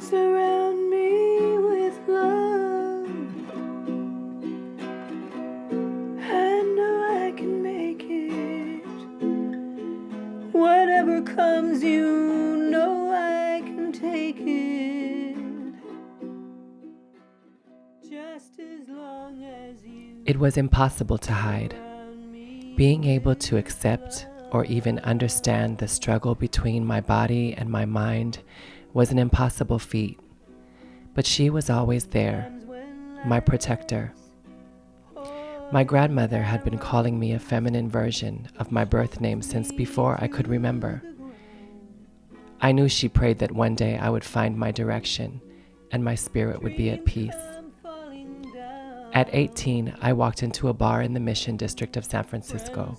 Surround me with love. I know I can make it. Whatever comes, you know I can take it. Just as long as you. It was impossible to hide. Being able to accept or even understand the struggle between my body and my mind was an impossible feat. But she was always there, my protector. My grandmother had been calling me a feminine version of my birth name since before I could remember. I knew she prayed that one day I would find my direction and my spirit would be at peace. At 18, I walked into a bar in the Mission District of San Francisco.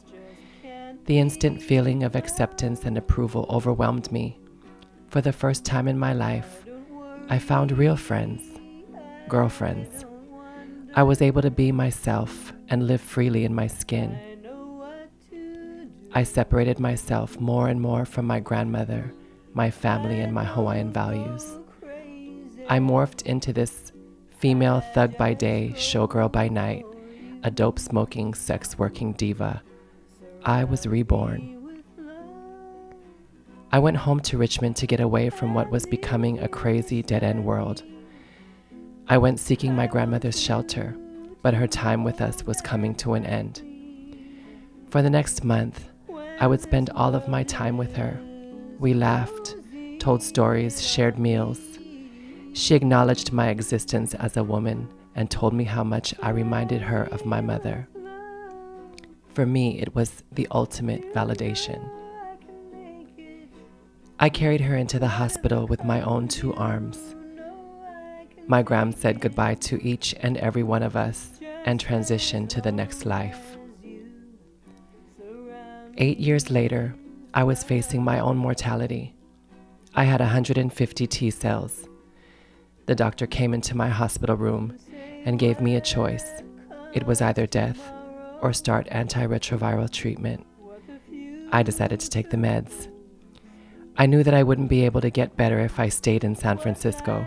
The instant feeling of acceptance and approval overwhelmed me. For the first time in my life, I found real friends, girlfriends. I was able to be myself and live freely in my skin. I separated myself more and more from my grandmother, my family, and my Hawaiian values. I morphed into this female thug by day, showgirl by night, a dope-smoking, sex-working diva. I was reborn. I went home to Richmond to get away from what was becoming a crazy dead-end world. I went seeking my grandmother's shelter, but her time with us was coming to an end. For the next month, I would spend all of my time with her. We laughed, told stories, shared meals. She acknowledged my existence as a woman and told me how much I reminded her of my mother. For me, it was the ultimate validation. I carried her into the hospital with my own 2 arms. My gram said goodbye to each and every one of us and transitioned to the next life. 8 years later, I was facing my own mortality. I had 150 T cells. The doctor came into my hospital room and gave me a choice. It was either death or start antiretroviral treatment. I decided to take the meds. I knew that I wouldn't be able to get better if I stayed in San Francisco,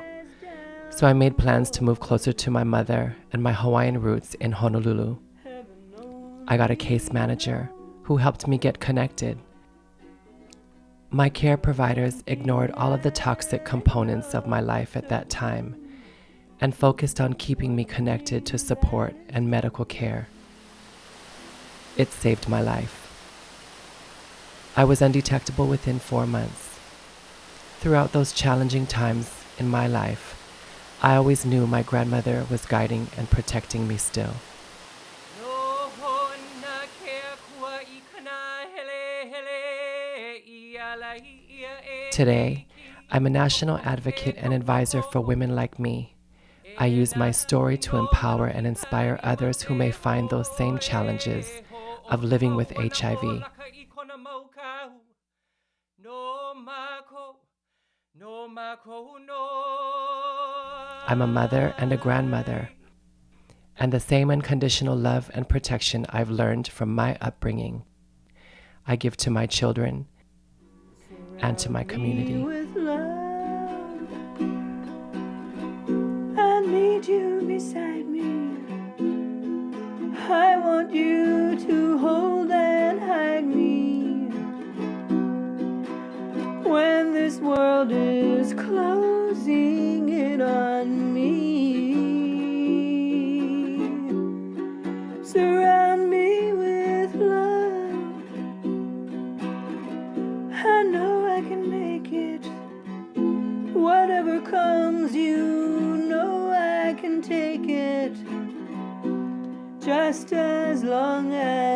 so I made plans to move closer to my mother and my Hawaiian roots in Honolulu. I got a case manager who helped me get connected. My care providers ignored all of the toxic components of my life at that time and focused on keeping me connected to support and medical care. It saved my life. I was undetectable within 4 months. Throughout those challenging times in my life, I always knew my grandmother was guiding and protecting me still. Today, I'm a national advocate and advisor for women like me. I use my story to empower and inspire others who may find those same challenges of living with HIV. I'm a mother and a grandmother, and the same unconditional love and protection I've learned from my upbringing, I give to my children and to my community. I need you beside me. I want you to hold and hide me when this world is closing in on me. Surround me with love. I know I can make it. Whatever comes, you know I can take it. Just as long as